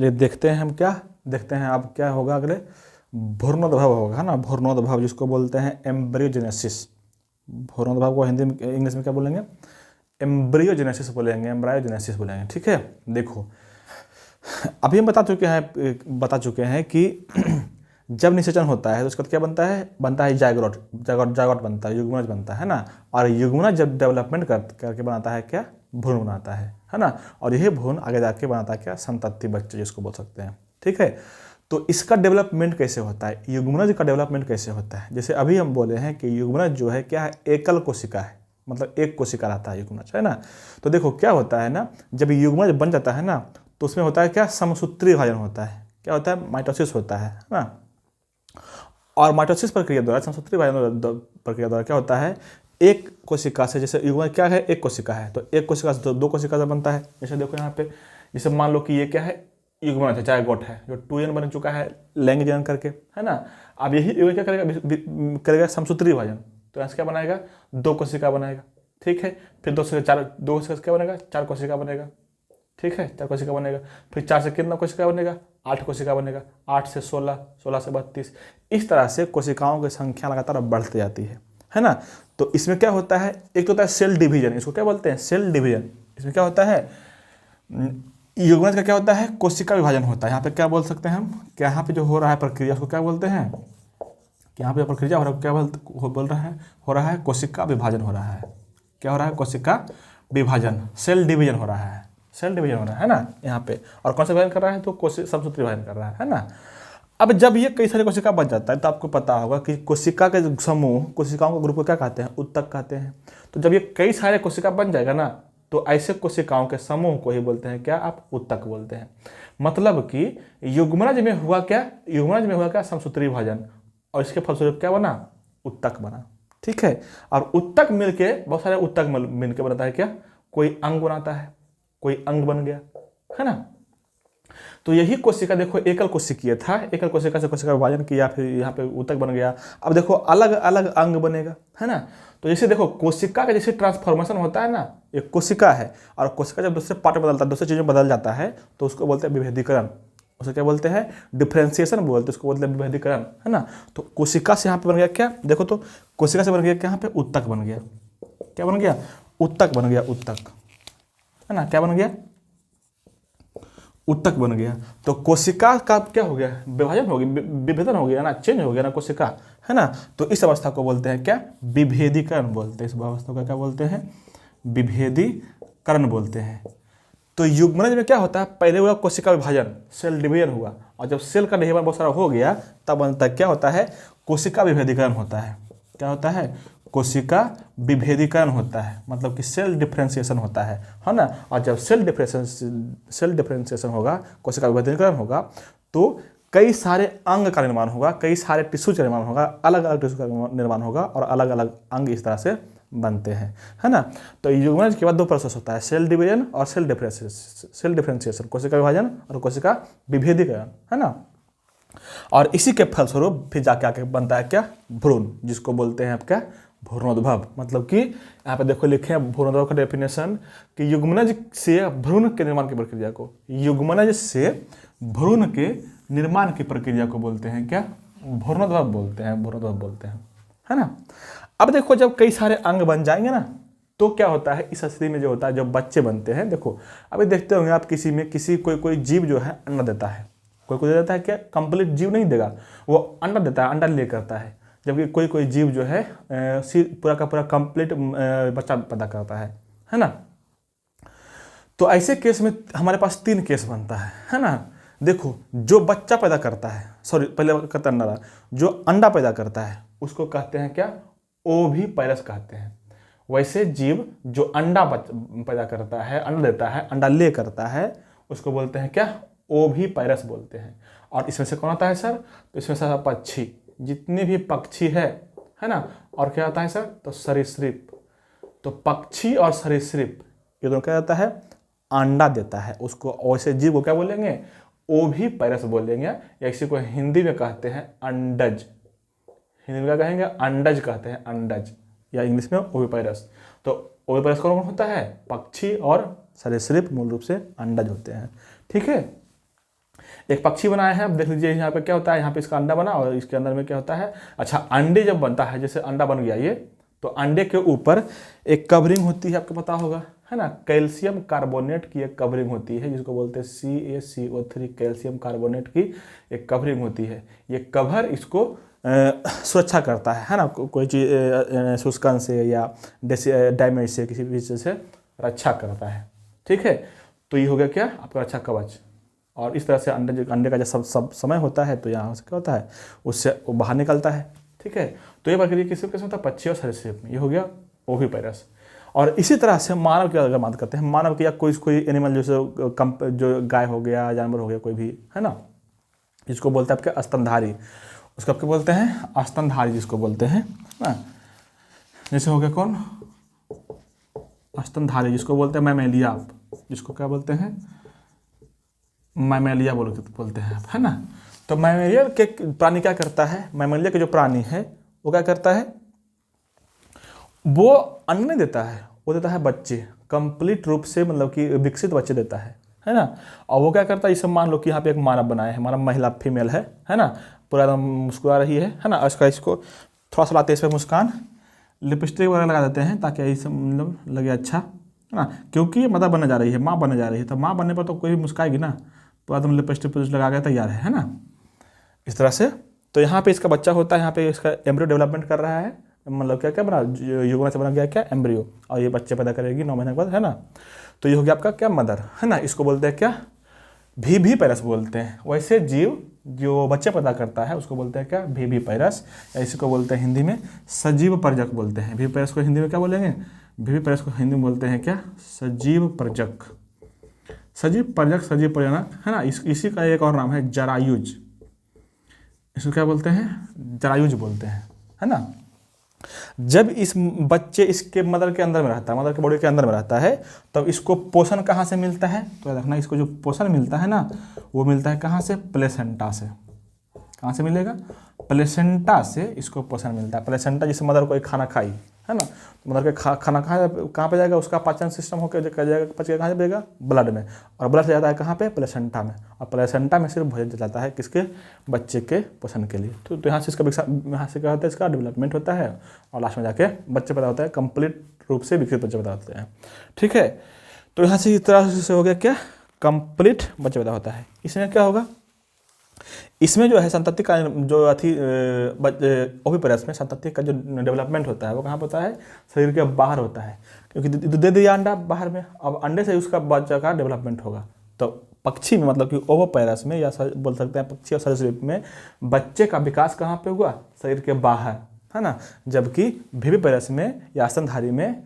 चलिए देखते हैं हम क्या देखते हैं। अब क्या होगा अगले, भ्रूणोद्भव होगा, है ना। भ्रूणोद्भव जिसको बोलते हैं एम्ब्रियोजेनेसिस। भ्रूणोद्भव को हिंदी में इंग्लिश में क्या बोलेंगे, एम्ब्रियोजेनेसिस बोलेंगे, एम्ब्रायोजेनेसिस बोलेंगे। ठीक है, देखो अभी हम बता चुके हैं कि जब निषेचन होता है तो उसके बाद क्या बनता है जायगोट, जायगोट बनता है, युग्मनज बनता है ना। और युग्मनज जब डेवलपमेंट करके बनाता है क्या, भ्रूण बनाता है ना। और यही भ्रूण आगे जाके बनाता है क्या, संतति बच्चे जिसको बोल सकते हैं। ठीक है, तो इसका डेवलपमेंट कैसे होता है, युग्मनज का डेवलपमेंट कैसे होता है। जैसे अभी हम बोले हैं कि युग्मनज जो है क्या है, एकल कोशिका है, मतलब एक कोशिका रहता है युग्मनज, है ना। तो देखो क्या होता है ना, जब युग्मनज बन जाता है ना तो उसमें होता है क्या, समसूत्री विभाजन होता है। क्या होता है, माइटोसिस होता है ना। और माइटोसिस प्रक्रिया द्वारा, समसूत्री विभाजन प्रक्रिया द्वारा क्या होता है, एक कोशिका से, जैसे युग्मनज क्या है, एक कोशिका है, तो एक कोशिका से दो कोशिका से बनता है। जैसे देखो यहाँ पे, जैसे मान लो कि ये क्या है, युग्मनज है, जायगोट है, जो 2n बन चुका है लैंगिक जनन करके, है ना। अब यही युग्मनज क्या करेगा समसूत्री विभाजन, तो यहाँ क्या बनाएगा, दो कोशिका बनाएगा। ठीक है, फिर दो से दो कोशिका क्या बनेगा, चार कोशिका बनेगा। ठीक है, चार कोशिका बनेगा। फिर चार से कितना कोशिका बनेगा, 8 कोशिका बनेगा। 8 से 16, 16 से 32, इस तरह से कोशिकाओं की संख्या लगातार बढ़ती जाती है ना। तो इसमें क्या होता है, एक तो होता है सेल डिवीजन, इसको क्या बोलते हैं, सेल डिवीजन। इसमें क्या होता है, युग्मनज का क्या होता है, कोशिका विभाजन होता है। यहाँ पे क्या बोल सकते हैं हम, कि यहाँ पे जो हो रहा है प्रक्रिया उसको क्या बोलते हैं, कि यहाँ पे प्रक्रिया हो रहा है क्या बोल रहा है, हो रहा है कोशिका विभाजन हो रहा है। क्या हो रहा है, कोशिका विभाजन, सेल डिवीजन हो रहा है, सेल डिवीजन हो रहा है ना यहाँ पे। और कौन सा विभाजन कर रहा है, तो समसूत्री विभाजन कर रहा है ना। अब जब ये कई सारे कोशिका बन जाता है तो आपको पता होगा कि कोशिका के समूह, कोशिकाओं के ग्रुप को क्या कहते हैं, उत्तक कहते हैं। तो जब ये कई सारे कोशिका बन जाएगा ना, तो ऐसे कोशिकाओं के समूह को ही बोलते हैं क्या, आप उत्तक बोलते हैं। मतलब कि युग्मनज में हुआ क्या, समसूत्री विभाजन, और इसके फलस्वरूप क्या बना, उत्तक बना। ठीक है, और उत्तक मिलके, बहुत सारे उत्तक मिलके बनाता है क्या, कोई अंग बनाता है, कोई अंग बन गया, है ना। तो यही कोशिका देखो एकल कोशिकीय था, एकल कोशिका से कोशिका विभाजन किया, फिर यहाँ पे ऊतक बन गया। अब देखो अलग अलग अंग बनेगा, है ना। तो जैसे देखो कोशिका का जैसे ट्रांसफॉर्मेशन होता है ना, एक कोशिका है और कोशिका जब दूसरे पार्ट में बदलता है, दूसरे चीज़ में बदल जाता है, तो उसको बोलते हैं विभेदीकरण। उसे क्या बोलते हैं, डिफ्रेंसिएशन बोलते हैं, उसको बोलते हैं विभेदीकरण, है ना। तो कोशिका से यहाँ पे बन गया क्या, देखो तो कोशिका से बन गया क्या, यहाँ पे ऊतक बन गया। क्या बन गया, ऊतक बन गया, ऊतक, है ना। क्या बन गया, ऊतक बन गया। तो कोशिका का क्या हो गया, विभाजन हो गया, विभेदन हो गया ना, चेंज हो गया ना कोशिका, है ना। तो इस अवस्था को बोलते हैं क्या, विभेदीकरण बोलते हैं। इस अवस्था को क्या बोलते हैं, विभेदीकरण बोलते हैं। तो युग्मनज में क्या होता है, पहले हुआ कोशिका विभाजन, सेल डिवीजन हुआ, और जब सेल का डिवीजन बहुत सारा हो गया तब बनता है क्या होता है, कोशिका विभेदीकरण होता है। क्या होता है, कोशिका विभेदीकरण होता है, मतलब कि सेल डिफरेंशिएशन होता है ना। और जब सेल डिफरेंशिएशन होगा, कोशिका विभेदीकरण होगा, तो कई सारे अंग का निर्माण होगा, कई सारे टिश्यू का निर्माण होगा, अलग अलग टिश्यू का निर्माण होगा, और अलग अलग अंग इस तरह से बनते हैं, है ना। तो युग्मनज के बाद दो प्रोसेस होता है, सेल डिवीजन और सेल डिफरेंशिएशन, कोशिका विभाजन और कोशिका विभेदीकरण, है ना। और इसी के फलस्वरूप फिर जाके आके बनता है क्या, भ्रूण, जिसको बोलते हैं आप क्या, भ्रूणोद्भव। मतलब कि यहाँ पे देखो लिखे हैं भ्रूणोद्भव का डेफिनेशन, कि युग्मनज से भ्रूण के निर्माण की प्रक्रिया को, युग्मनज से भ्रूण के निर्माण की प्रक्रिया को बोलते हैं क्या, भ्रूणोद्भव बोलते हैं, भ्रूणोद्भव बोलते हैं, है ना। अब देखो जब कई सारे अंग बन जाएंगे ना, तो क्या होता है, इस स्थिति में जो होता है, जब बच्चे बनते हैं, देखो अभी देखते होंगे आप किसी कोई जीव जो है अंडा देता है, कोई दे देता है क्या, कंप्लीट जीव नहीं देगा, वो अंडा देता है, अंडा ले करता है। जबकि कोई जीव जो है पूरा का पूरा कंप्लीट बच्चा पैदा करता है ना। तो ऐसे केस में हमारे पास 3 केस बनता है ना। देखो जो बच्चा पैदा करता है, सॉरी पहले करता अंडा, जो अंडा पैदा करता है उसको कहते हैं क्या, ओविपाइरस कहते हैं। वैसे जीव जो अंडा पैदा करता है, अंडा देता है, अंडा ले करता है, उसको बोलते हैं क्या, ओविपाइरस बोलते हैं। और इसमें से कौन आता है सर, तो इसमें से पक्षी, जितने भी पक्षी है ना। और क्या आता है सर, तो सरीसृप। तो पक्षी और सरीसृप ये दोनों क्या आता है, अंडा देता है, उसको वैसे जीव को क्या बोलेंगे, ओविपाइरस बोलेंगे, या इसी को हिंदी में कहते हैं अंडज। हिंदी में क्या कहेंगे, अंडज कहते हैं, अंडज, या इंग्लिश में ओविपाइरस। तो ओविपाइरस कौन कौन होता है, पक्षी और सरीसृप मूल रूप से अंडज होते हैं। ठीक है, एक पक्षी बनाया है, अब देख लीजिए यहाँ पे क्या होता है, यहाँ पे इसका अंडा बना और इसके अंदर में क्या होता है, अच्छा अंडे जब बनता है, जैसे अंडा बन गया ये, तो अंडे के ऊपर एक कवरिंग होती है, आपको पता होगा है ना, कैल्शियम कार्बोनेट की एक कवरिंग होती है जिसको बोलते हैं CaCO3, कैल्शियम कार्बोनेट की एक कवरिंग होती है। ये कवर इसको सुरक्षा करता है ना, कोई चीज़ शुष्कन से या डैमेज से, किसी भी चीज़ से रक्षा करता है। ठीक है, तो ये हो गया क्या आपका रक्षा कवच। और इस तरह से अंडे का जब सब समय होता है तो यहाँ से क्या होता है, उससे वो बाहर निकलता है। ठीक है, तो ये प्रक्रिया किस किस्म होता है, पक्षी और सरीसृप में। ये हो गया ओविपेरस। और इसी तरह से मानव की अगर बात करते हैं, मानव की या कोई एनिमल जैसे जो गाय हो गया, जानवर हो गया कोई भी, है ना, जिसको बोलते हैं आपके स्तनधारी, उसको आपके बोलते हैं स्तनधारी जिसको बोलते हैं ना। जैसे हो गया कौन, स्तनधारी जिसको बोलते हैं मैमेलिया, जिसको क्या बोलते हैं, मैमेलिया बोलते हैं आप, है ना। तो मैमेलिया के प्राणी क्या करता है, मैमेलिया के जो प्राणी है वो क्या करता है, वो अन्न नहीं देता है, वो देता है बच्चे, कंप्लीट रूप से मतलब कि विकसित बच्चे देता है ना। और वो क्या करता है, इसे मान लो कि यहाँ पे एक मानव बनाया है, मानव महिला फीमेल है ना, पूरा एकदम मुस्कुरा रही है ना, इसको थोड़ा सा लाते हैं इस पर मुस्कान, लिपस्टिक वगैरह लगा देते हैं ताकि ऐसे मतलब लगे अच्छा, है ना, क्योंकि ये मदर बनने जा रही है, माँ बनने जा रही है, तो माँ बनने पर तो कोई भी मुस्काएगी ना, पूरा एकदम लिपस्टिक लगा के तैयार है ना, इस तरह से। तो यहाँ पे इसका बच्चा होता है, यहाँ पे इसका एम्ब्रियो डेवलपमेंट कर रहा है, मतलब क्या क्या बना, युग्मन से बना गया क्या, एम्ब्रियो, और ये बच्चे पैदा करेगी 9 महीने के बाद, है ना। तो ये हो गया आपका क्या, मदर, है ना। इसको बोलते हैं क्या, भी पैरस बोलते हैं। वैसे जीव जो बच्चे पैदा करता है उसको बोलते हैं क्या, भी पैरस, या इसको बोलते हैं हिंदी में सजीव परजक बोलते हैं। भी पैरस को हिंदी में क्या बोलेंगे, भी पैरस को हिंदी में बोलते हैं क्या, सजीव परजक, सजीव परजक, सजीव प्रजनक, है ना। इसी का एक और नाम है जरायुज, इसको क्या बोलते हैं, जरायुज बोलते हैं, है ना। जब इस बच्चे इसके मदर के अंदर में रहता है, मदर के बॉडी के अंदर में रहता है, तब इसको पोषण कहाँ से मिलता है, तो देखना, इसको जो पोषण मिलता है ना, वो मिलता है कहाँ से, प्लेसेंटा से। कहाँ से मिलेगा, प्लेसेंटा से इसको पोषण मिलता है। प्लेसेंटा जिससे मदर कोई खाना खाई, है ना, तो मदर के खाना कहाँ पे जाएगा, उसका पाचन सिस्टम होकर जाएगा, पच के कहाँ जाएगा, ब्लड में, और ब्लड से जाता है कहाँ पे, प्लेसेंटा में, और प्लेसेंटा में सिर्फ भोजन जाता है किसके, बच्चे के पोषण के लिए। तो यहाँ से इसका यहाँ से क्या होता है, इसका डेवलपमेंट होता है, और लास्ट में जाके बच्चे पैदा होता है, कंप्लीट रूप से विकसित बच्चे पैदा होते हैं। ठीक है, तो यहाँ से इस तरह से हो गया क्या, कंप्लीट बच्चे पैदा होता है। इसमें क्या होगा, इसमें जो है संतति का जो ओविपेरस में संतति का जो डेवलपमेंट होता है वो कहाँ होता है, शरीर के बाहर होता है, क्योंकि दे दिया अंडा बाहर में, अब अंडे से उसका बच्चा का डेवलपमेंट होगा। तो पक्षी में मतलब कि ओविपेरस में, या बोल सकते हैं पक्षी और सरीसृप में, बच्चे का विकास कहाँ पे हुआ, शरीर के बाहर, है ना। जबकि विविपेरस में या स्तनधारी में,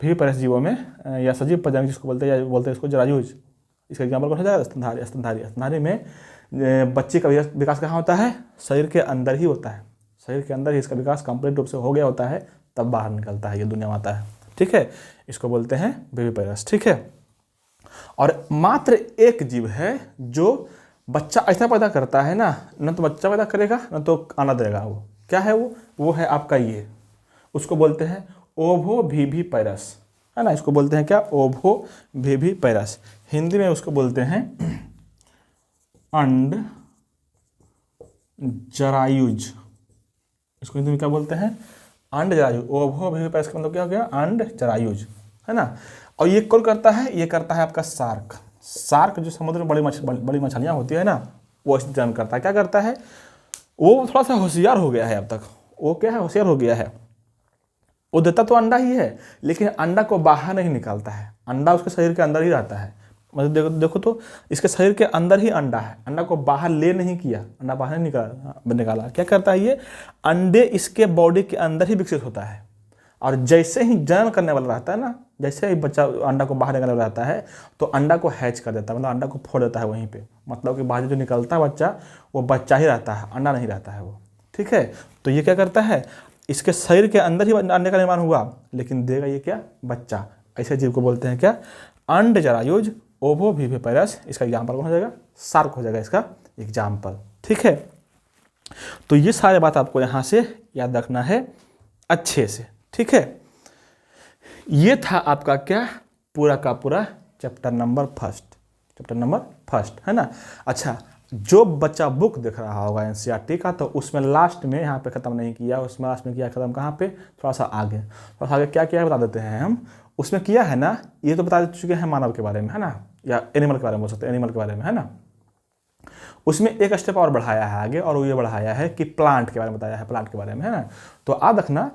विविपेरस जीवों में या सजीव प्रजनक जिसको बोलते हैं, या बोलते हैं इसको जरायुज, इसका एग्जाम्पल कौन सा जाएगा, स्तनधारी में बच्चे का विकास कहाँ होता है, शरीर के अंदर ही होता है, शरीर के अंदर ही इसका विकास कंप्लीट रूप से हो गया होता है, तब बाहर निकलता है, ये दुनिया में आता है। ठीक है, इसको बोलते हैं विविपेरस। ठीक है, और मात्र एक जीव है जो बच्चा ऐसा पैदा करता है ना, न तो बच्चा पैदा करेगा न तो आना देगा। वो क्या है, वो है आपका ये, उसको बोलते हैं ओविविपेरस, है ना। इसको बोलते हैं क्या, ओविविपेरस। हिंदी में उसको बोलते हैं अंड जरायुज। इसको हिंदी में क्या बोलते हैं, अंड जरायुज। ओविविपेरस का मतलब क्या हो गया, अंड जरायुज, है ना। और ये कौन करता है, ये करता है आपका शार्क जो समुद्र में बड़ी मछलियाँ होती है ना, वो इस जन्म करता है। क्या करता है, वो थोड़ा सा होशियार हो गया है अब तक। वो क्या है, होशियार हो गया है। वो देता तो अंडा ही है, लेकिन अंडा को बाहर नहीं निकालता है, अंडा उसके शरीर के अंदर ही रहता है। मतलब देखो तो इसके शरीर के अंदर ही अंडा है, अंडा को बाहर ले नहीं किया, अंडा बाहर नहीं निकाला। क्या करता है ये, अंडे इसके बॉडी के अंदर ही विकसित होता है, और जैसे ही जन्म करने वाला रहता है ना, जैसे ही बच्चा अंडा को बाहर निकालने वाला रहता है, तो अंडा को हैच कर देता है, मतलब अंडा को फोड़ देता है वहीं पे। मतलब कि बाहर जो निकलता है बच्चा, वो बच्चा ही रहता है, अंडा नहीं रहता है वो। ठीक है, तो ये क्या करता है, इसके शरीर के अंदर ही अंडे का निर्माण हुआ, लेकिन देगा ये क्या, बच्चा। ऐसे जीव को बोलते हैं क्या, अंड जरायुज, ओविविपेरस। इसका एग्जाम्पल कौन हो जाएगा, शार्क हो जाएगा इसका एग्जाम्पल। ठीक है, तो ये सारे बात आपको यहाँ से याद रखना है अच्छे से। ठीक है, ये था आपका क्या, पूरा का पूरा चैप्टर नंबर फर्स्ट, है ना। अच्छा, जो बच्चा बुक देख रहा होगा एनसीईआरटी का, तो उसमें लास्ट में यहाँ पे ख़त्म नहीं किया, उसमें लास्ट में किया ख़त्म कहाँ पे, थोड़ा सा आगे क्या किया है बता देते हैं हम। उसमें किया है ना, ये तो बता चुके हैं मानव के बारे में, है ना, या एनिमल के बारे में बोल सकते हैं, एनिमल के बारे में, है ना। उसमें एक स्टेप और बढ़ाया है आगे, और वो ये बढ़ाया है कि प्लांट के बारे में बताया है, प्लांट के बारे में, है ना। तो याद रखना,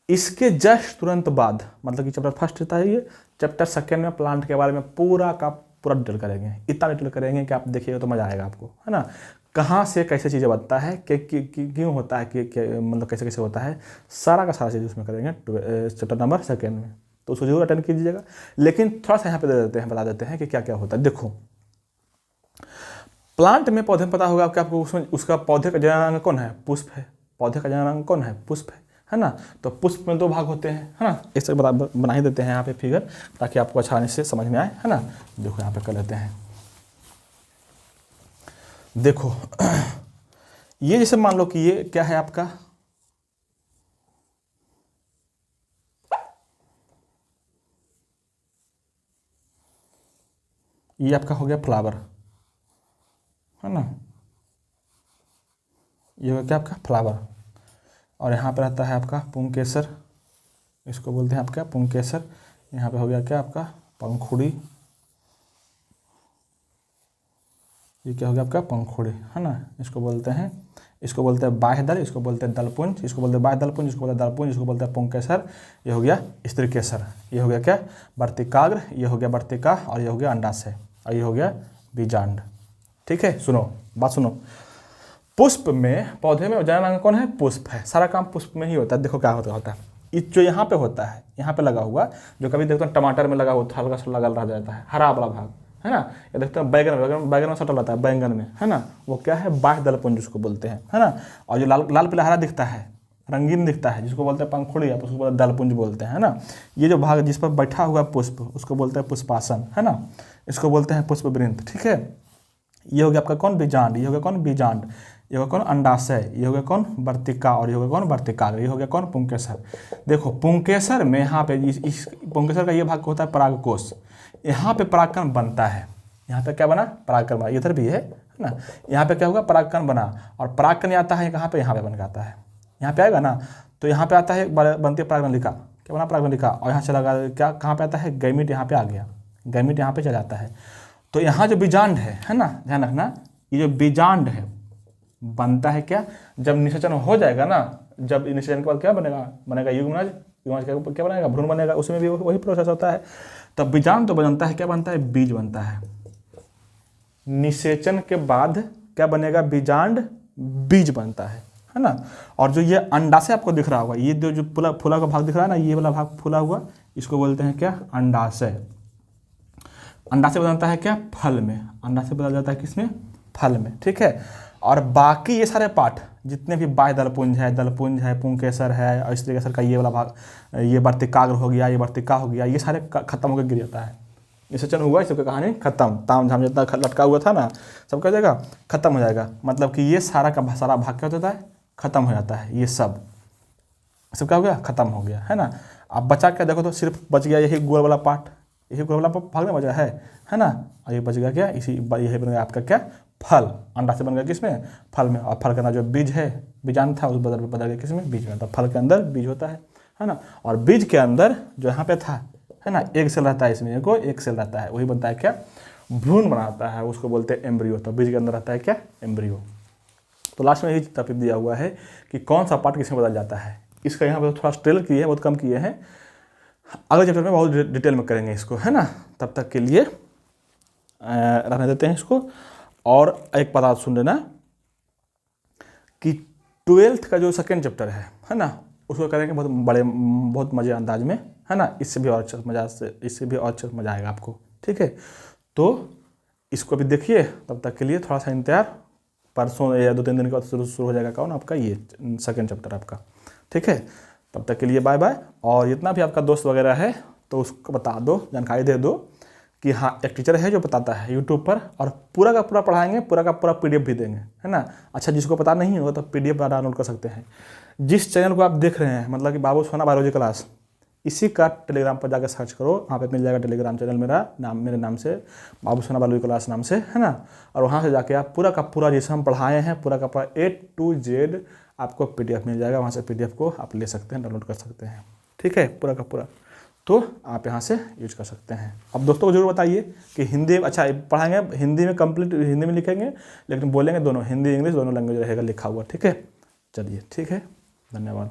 इसके जस्ट तुरंत बाद, मतलब कि चैप्टर फर्स्ट रहता है ये, चैप्टर सेकेंड में प्लांट के बारे में पूरा का पूरा डिटेल करेंगे, इतना डिटेल करेंगे कि आप देखिएगा तो मजा आएगा आपको, है ना। कहाँ से कैसे चीज़ें बनता है, क्यों होता है, मतलब कैसे कैसे होता है, सारा का सारा चीज़ उसमें करेंगे चैप्टर नंबर सेकेंड में। तो उसको जरूर अटेंड कीजिएगा। लेकिन थोड़ा सा यहाँ पे दे देते हैं, बता देते हैं कि क्या क्या होता है। देखो, प्लांट में पौधे में पता होगा कि आपको, उसमें उसका पौधे का जननांग कौन है, पुष्प है। पौधे का जननांग कौन है, पुष्प है ना। तो पुष्प में 2 भाग होते हैं, है ना। इस तरह बना ही देते हैं यहाँ पे फिगर, ताकि आपको आसानी से समझ में आए, है ना। देखो यहाँ पे कर लेते हैं। देखो ये जैसे मान लो कि ये क्या है आपका, ये आपका हो गया फ्लावर, है ना। ये हो गया क्या आपका फ्लावर। और यहाँ पे रहता है आपका पुंकेसर, इसको बोलते हैं आपका पुंकेसर। यहाँ पे हो गया क्या आपका पंखुड़ी, ये क्या हो गया आपका पंखुड़ी, है ना। इसको बोलते हैं बाह्य दल, इसको बोलते हैं दलपुंज, इसको बोलते हैं बाह्य दलपुंज, इसको बोलते हैं दलपुंज, इसको बोलते हैं पुंकेसर। ये हो गया स्त्रीकेसर, ये हो गया क्या वर्तिकाग्र, ये हो गया वर्तिका, और ये हो गया अंडाशय, और ये हो गया बीजांड। ठीक है, सुनो बात सुनो। पुष्प में, पौधे में जननांग कौन है, पुष्प है। सारा काम पुष्प में ही होता है। देखो क्या होता है, जो यहाँ पे होता है, यहाँ पे लगा हुआ, जो कभी देखते हैं टमाटर में लगा हुआ हल्का सा लगा रह जाता है, हरा वाला भाग, है ना। ये देखते हैं बैगन में सटल रहता है, बैंगन में, है ना। वो क्या है, बाह्य दलपुंज जिसको बोलते हैं, है ना। और जो लाल पीला हरा दिखता है, रंगीन दिखता है, जिसको बोलते हैं पंखुड़ी, या उसको बोलते हैं दलपुंज बोलते हैं, है ना। ये जो भाग जिस पर बैठा हुआ पुष्प, उसको बोलते हैं पुष्पासन, है ना। इसको बोलते हैं पुष्पवृंत। ठीक है, ये हो गया आपका कौन बीजांड, ये हो गया कौन बीजांड, ये होगा कौन अंडाशय, ये हो गया कौन वर्तिका, और ये होगा कौन वर्तिकाग्र, ये हो गया कौन पुंकेसर। देखो पुंकेसर में यहाँ पे इस पुंकेसर का ये भाग होता है परागकोश। यहाँ पे परागकण बनता है, यहाँ पे क्या बना, परागकण बना, इधर भी है ना। यहाँ पे क्या होगा, परागकण बना, और परागकण आता है कहाँ पे, यहाँ पे बन जाता है, यहाँ पे आएगा ना। तो यहाँ पे आता है, बनती है परागनलिका, क्या बना परागनलिका, और यहाँ चला गया क्या, कहाँ पे आता है, गैमीट, यहाँ पे आ गया, गैमीट यहाँ पे चला जाता है। तो यहाँ जो बीजांड है ना, ध्यान रखना, ये जो बीजांड है बनता है क्या, जब निषेचन हो जाएगा ना, जब निषेचन के बाद क्या बनेगा युग्मनज, युग्मनज क्या बनेगा, भ्रूण बनेगा, उसमें भी वही प्रोसेस होता है। तब बीजांड तो बनता है, क्या बनता है, बीज बनता है। निषेचन के बाद क्या बनेगा, बीजांड, बीज बनता है ना। और जो ये अंडाशय आपको दिख रहा होगा, ये जो फूला का भाग दिख रहा है ना, ये वाला भाग फूला हुआ, इसको बोलते हैं क्या, अंडाशय। अंडाशय बदलता है क्या, फल में, अंडाशय बदल जाता है किसमें, फल में। ठीक है, और बाकी ये सारे पार्ट जितने भी बाह्य दलपुंज है, पुंकेसर है, और स्त्रीकेसर का ये वाला भाग, ये वर्तिकाग्र हो गया, ये वर्तिका हो गया, ये सारे खत्म होकर गिर जाता है। निषेचन हुआ, इस सबकी कहानी खत्म, ताम झाम जितना लटका हुआ था ना, सब क्या हो जाएगा, खत्म हो जाएगा। मतलब कि ये सारा का सारा भाग क्या होता है, खत्म हो जाता है। ये सब क्या हो गया, खत्म हो गया, है ना। अब बचा क्या, देखो तो सिर्फ बच गया यही गोल वाला पार्ट, यही गोल वाला भाग में बचा है ना। और ये बच गया क्या, यही बन गया आपका क्या, फल। अंडा से बन गया किसमें, फल में। और फल के अंदर जो बीज है, बीजांड था, उस बदल गया किसमें, बीज में। तो फल के अंदर बीज होता है ना। और बीज के अंदर जो यहाँ पे था, है ना, एक सेल रहता है, इसमें एक सेल रहता है, वही बनता है क्या, भ्रूण बनाता है, उसको बोलते हैं एम्ब्रियो। तो बीज के अंदर रहता है क्या, एम्ब्रियो। तो लास्ट में यही टॉपिक दिया हुआ है कि कौन सा पार्ट किसमें बदल जाता है। इसका यहाँ पर थोड़ा स्ट्रेल किए हैं, बहुत कम किए हैं, अगले चैप्टर में बहुत डिटेल में करेंगे इसको, है ना। तब तक के लिए रहने देते हैं इसको। और एक बात सुन लेना कि 12th का जो सेकेंड चैप्टर है ना, उसको करेंगे बहुत मज़े अंदाज में, है ना। इससे भी और अच्छा मज़ा आएगा आपको। ठीक है, तो इसको भी देखिए। तब तक के लिए थोड़ा सा इंतजार, परसों या 2-3 दिन के बाद शुरू हो जाएगा कौन आपका, ये सेकेंड चैप्टर आपका। ठीक है, तब तक के लिए बाय बाय। और जितना भी आपका दोस्त वगैरह है तो उसको बता दो, जानकारी दे दो कि हाँ, एक टीचर है जो बताता है यूट्यूब पर, और पूरा का पूरा पढ़ाएंगे, पूरा का पूरा PDF भी देंगे, है ना। अच्छा, जिसको पता नहीं हो तो PDF डाउनलोड कर सकते हैं। जिस चैनल को आप देख रहे हैं, मतलब कि बाबू सोना बायोलॉजी क्लास, इसी का टेलीग्राम पर जाकर सर्च करो, वहाँ पे मिल जाएगा टेलीग्राम चैनल मेरे नाम से, बाबूसोना बालवी क्लास नाम से, है ना। और वहाँ से जाके आप पूरा का पूरा जैसे हम पढ़ाए हैं पूरा का पूरा A to Z आपको PDF मिल जाएगा, वहाँ से PDF को आप ले सकते हैं, डाउनलोड कर सकते हैं, ठीक है, पूरा का पूरा। तो आप यहाँ से यूज कर सकते हैं। अब दोस्तों को जरूर बताइए कि हिंदी अच्छा पढ़ाएंगे, हिंदी में कंप्लीट हिंदी में लिखेंगे, लेकिन बोलेंगे दोनों, हिंदी इंग्लिश दोनों लैंग्वेज रहेगा लिखा हुआ, ठीक है। चलिए ठीक है, धन्यवाद।